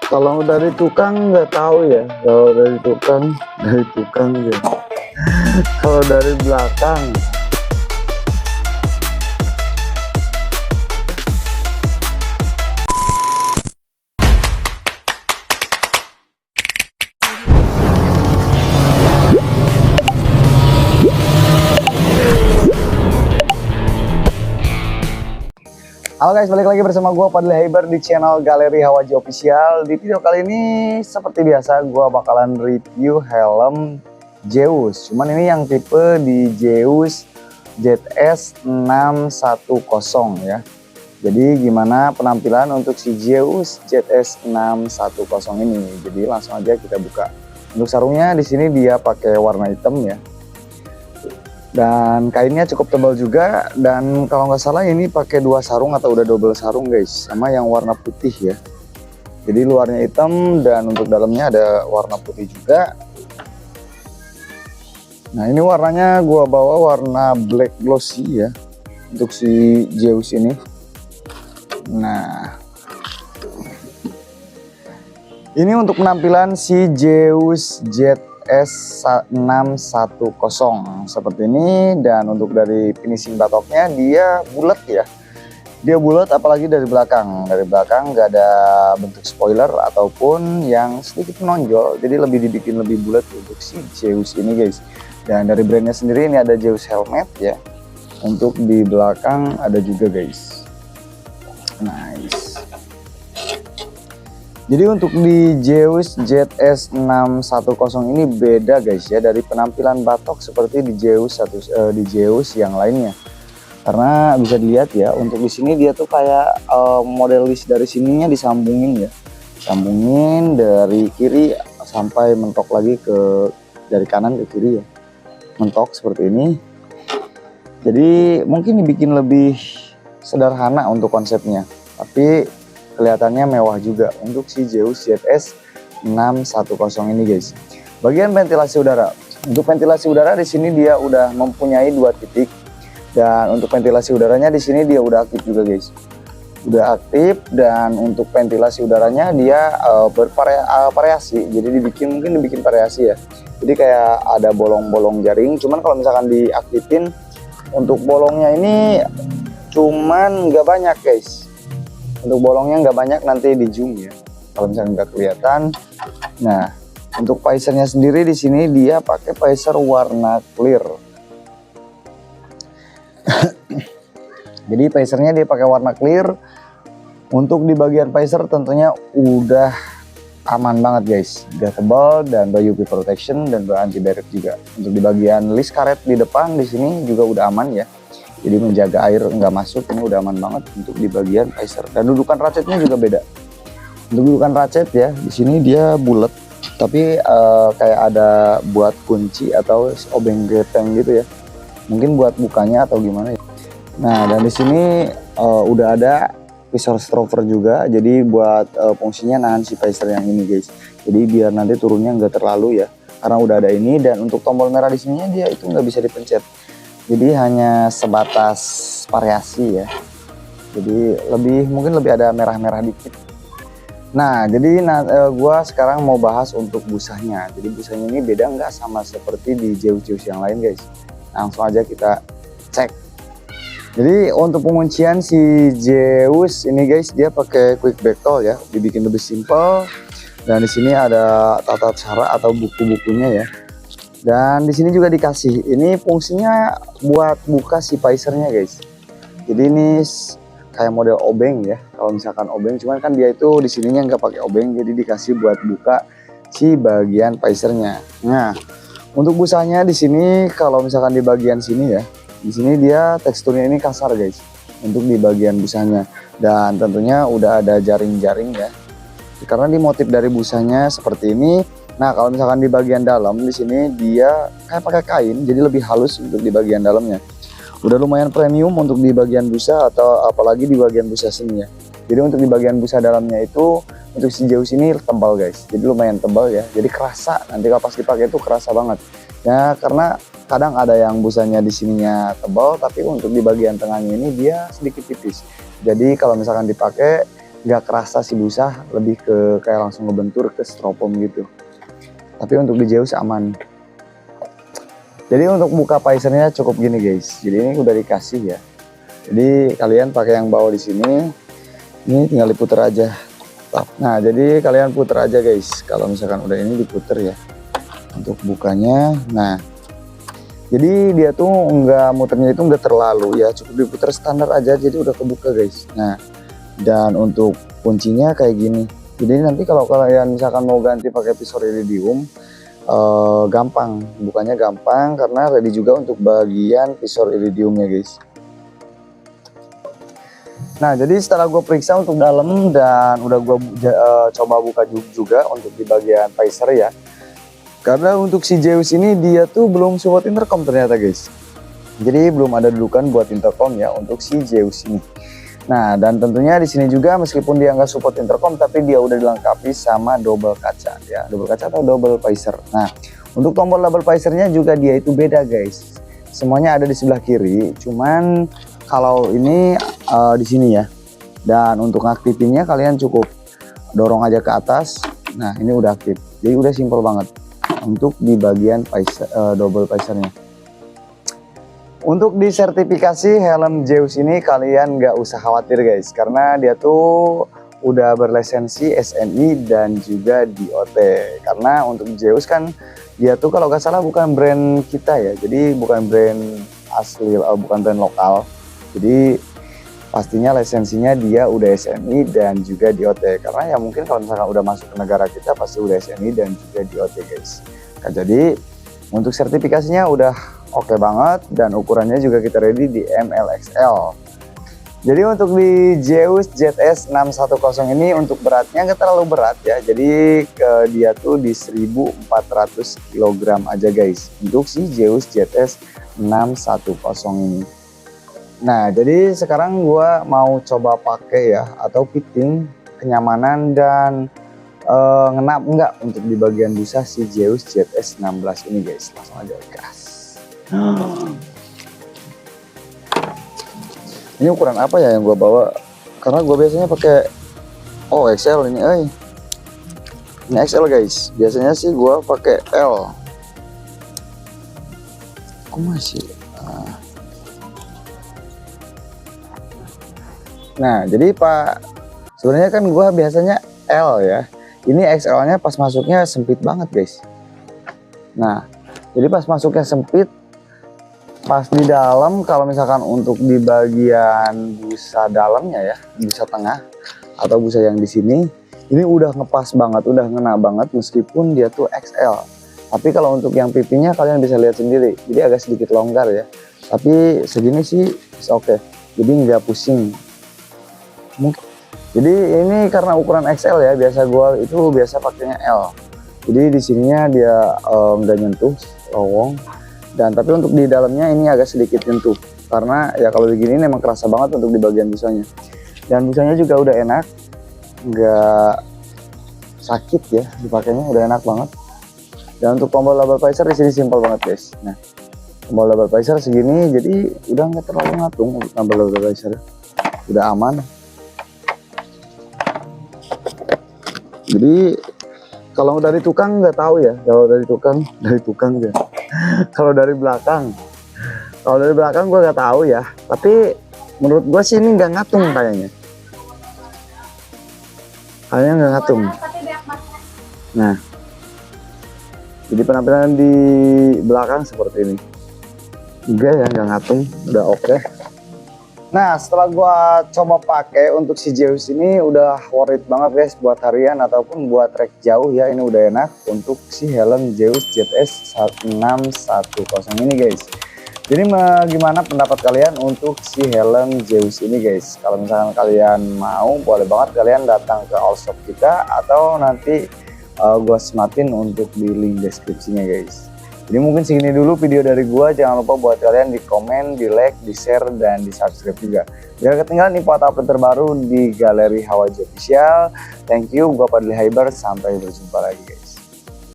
Kalau dari tukang nggak tahu ya, kalau dari tukang ya. Kalau dari belakang, halo guys, balik lagi bersama gue Fadli Haiber di channel Galeri Hawaji Official. Di video kali ini seperti biasa gue bakalan review helm Zeus. Cuman ini yang tipe di Zeus ZS 610 ya. Jadi gimana penampilan untuk si Zeus ZS 610 ini? Jadi langsung aja kita buka. Untuk sarungnya di sini dia pakai warna hitam ya. Dan kainnya cukup tebal juga, dan kalau nggak salah ini pakai 2 sarung atau udah double sarung guys, sama yang warna putih ya. Jadi luarnya hitam dan untuk dalamnya ada warna putih juga. Nah ini warnanya gua bawa warna black glossy ya untuk si Zeus ini. Nah ini untuk penampilan si Zeus S610 seperti ini. Dan untuk dari finishing batoknya dia bulat ya, dia bulat, apalagi dari belakang nggak ada bentuk spoiler ataupun yang sedikit menonjol, jadi lebih dibikin lebih bulat untuk si Zeus ini guys. Dan dari brandnya sendiri ini ada Zeus helmet ya, untuk di belakang ada juga guys. Nice. Jadi untuk di Zeus ZS 610 ini beda guys ya dari penampilan batok seperti di Zeus yang lainnya. Karena bisa dilihat ya, untuk di sini dia tuh kayak model list dari sininya disambungin ya. Sambungin dari kiri sampai mentok lagi ke dari kanan ke kiri ya. Mentok seperti ini. Jadi mungkin dibikin lebih sederhana untuk konsepnya, tapi kelihatannya mewah juga untuk si Zeus ZS 610 ini guys. Bagian ventilasi udara. Untuk ventilasi udara di sini dia udah mempunyai 2 titik, dan untuk ventilasi udaranya di sini dia udah aktif juga guys. Udah aktif, dan untuk ventilasi udaranya dia bervariasi. Jadi mungkin dibikin variasi ya. Jadi kayak ada bolong-bolong jaring. Cuman kalau misalkan diaktifin, untuk bolongnya ini cuman nggak banyak guys. Untuk bolongnya nggak banyak, nanti di zoom ya kalau misalnya nggak kelihatan. Nah untuk visornya sendiri di sini dia pakai visor warna clear. Jadi visornya dia pakai warna clear. Untuk di bagian visor tentunya udah aman banget guys, udah tebal dan UV protection dan anti direct juga. Untuk di bagian list karet di depan di sini juga udah aman ya. Jadi menjaga air nggak masuk, ini udah aman banget untuk di bagian visor. Dan dudukan ratchetnya juga beda. Untuk dudukan ratchet ya, di sini dia bulat, tapi kayak ada buat kunci atau obeng gepeng gitu ya. Mungkin buat bukanya atau gimana ya. Nah dan di sini udah ada visor stroker juga, jadi buat fungsinya nahan si visor yang ini guys. Jadi biar nanti turunnya nggak terlalu ya, karena udah ada ini. Dan untuk tombol merah di sininya dia itu nggak bisa dipencet. Jadi hanya sebatas variasi ya. Jadi mungkin lebih ada merah-merah dikit. Nah, jadi gua sekarang mau bahas untuk busanya. Jadi busanya ini beda nggak sama seperti di Zeus yang lain guys. Langsung aja kita cek. Jadi untuk penguncian si Zeus ini guys, dia pakai quick back tool ya, dibikin lebih simpel. Dan di sini ada tata cara atau buku-bukunya ya. Dan di sini juga dikasih ini fungsinya buat buka si visornya guys. Jadi ini kayak model obeng ya, kalau misalkan obeng, cuman kan dia itu di sininya nggak pakai obeng, jadi dikasih buat buka si bagian visornya. Nah untuk busanya di sini, kalau misalkan di bagian sini ya, di sini dia teksturnya ini kasar guys untuk di bagian busanya. Dan tentunya udah ada jaring-jaring ya, karena di motif dari busanya seperti ini. Nah kalau misalkan di bagian dalam di sini dia kayak pakai kain, jadi lebih halus untuk di bagian dalamnya. Udah lumayan premium untuk di bagian busa, atau apalagi di bagian busa sini ya. Jadi untuk di bagian busa dalamnya itu untuk si Zeus ini tebal guys, jadi lumayan tebal ya. Jadi kerasa nanti kalau pas dipakai itu kerasa banget ya, karena kadang ada yang busanya di sininya tebal, tapi untuk di bagian tengahnya ini dia sedikit tipis. Jadi kalau misalkan dipakai nggak kerasa si busa, lebih ke kayak langsung ngebentur ke stropom gitu. Tapi untuk di Zeus aman. Jadi untuk buka Pfizer-nya cukup gini guys. Jadi ini udah dikasih ya. Jadi kalian pakai yang bawah di sini. Ini tinggal diputer aja. Nah, jadi kalian puter aja guys. Kalau misalkan udah ini diputer ya. Untuk bukanya. Nah, jadi dia tuh enggak muternya itu enggak terlalu ya. Cukup diputer standar aja. Jadi udah kebuka guys. Nah, dan untuk kuncinya kayak gini. Jadi nanti kalau kalian misalkan mau ganti pakai pisau iridium, gampang, bukanya gampang karena ready juga untuk bagian pisau iridiumnya guys. Nah, jadi setelah gue periksa untuk dalam dan udah gue coba buka juga untuk di bagian Pfizer ya. Karena untuk si Zeus ini dia tuh belum support intercom ternyata guys. Jadi belum ada dudukan buat intercom ya untuk si Zeus ini. Nah, dan tentunya di sini juga meskipun dia nggak support intercom, tapi dia udah dilengkapi sama double kaca ya, double kaca atau double Pfizer. Nah, untuk tombol double Pfizer-nya juga dia itu beda guys. Semuanya ada di sebelah kiri, cuman kalau ini di sini ya. Dan untuk aktifinnya kalian cukup dorong aja ke atas. Nah, ini udah aktif. Jadi udah simple banget untuk di bagian double Pfizer-nya. Untuk di sertifikasi helm Zeus ini kalian nggak usah khawatir guys, karena dia tuh udah berlisensi SNI dan juga DOT. Karena untuk Zeus kan dia tuh kalau nggak salah bukan brand kita ya, jadi bukan brand asli, bukan brand lokal. Jadi pastinya lisensinya dia udah SNI dan juga DOT. Karena ya mungkin kalau misalkan udah masuk ke negara kita pasti udah SNI dan juga DOT guys. Nah, jadi untuk sertifikasinya udah oke banget dan ukurannya juga kita ready di MLXL. Jadi untuk di Zeus ZS 610 ini untuk beratnya nggak terlalu berat ya. Jadi dia tuh di 1400 kg aja guys untuk si Zeus ZS 610 ini. Nah, jadi sekarang gua mau coba pakai ya atau fitting kenyamanan dan ngenap enggak untuk di bagian busa si Zeus ZS 16 ini guys. Langsung aja gas. Ini ukuran apa ya yang gua bawa? Karena gua biasanya pakai XL ini, ini XL guys. Biasanya sih gua pakai L. Kok masih? Nah, jadi Pak, sebenarnya kan gua biasanya L ya. Ini XL-nya pas masuknya sempit banget guys. Nah, jadi pas masuknya sempit, pas di dalam kalau misalkan untuk di bagian busa dalamnya ya, busa tengah atau busa yang di sini, ini udah ngepas banget, udah ngena banget meskipun dia tuh XL. Tapi kalau untuk yang pipinya kalian bisa lihat sendiri, jadi agak sedikit longgar ya. Tapi segini sih oke. Jadi nggak pusing. Mungkin jadi ini karena ukuran XL ya, biasa pakainya L. Jadi di sininya dia nggak nyentuh lowong, dan tapi untuk di dalamnya ini agak sedikit nyentuh karena ya kalau begini memang kerasa banget untuk di bagian busanya. Dan busanya juga udah enak, nggak sakit ya dipakainya, udah enak banget. Dan untuk tombol double Pfizer di sini simpel banget guys. Nah, tombol double Pfizer segini, jadi udah nggak terlalu ngatung untuk tombol double Pfizer, udah aman. Jadi kalau dari tukang nggak tahu ya, kalau dari tukang ya. Kalau dari belakang gue nggak tahu ya. Tapi menurut gue sih ini nggak ngatung kayaknya. Kayaknya nggak ngatung. Nah, jadi penampilan di belakang seperti ini. Enggak ya, nggak ngatung, udah oke. Nah, setelah gua coba pakai untuk si Zeus ini udah worth it banget guys buat harian ataupun buat trek jauh ya. Ini udah enak untuk si helm Zeus ZS 610 ini guys. Jadi gimana pendapat kalian untuk si helm Zeus ini guys? Kalau misalkan kalian mau, boleh banget kalian datang ke all shop kita atau nanti gua sematin untuk di link deskripsinya guys. Jadi mungkin segini dulu video dari gua. Jangan lupa buat kalian di komen, di like, di share, dan di subscribe juga. Biar ketinggalan info update terbaru di Galeri Hawaii Official. Thank you, gua Fadli Haiber. Sampai berjumpa lagi guys.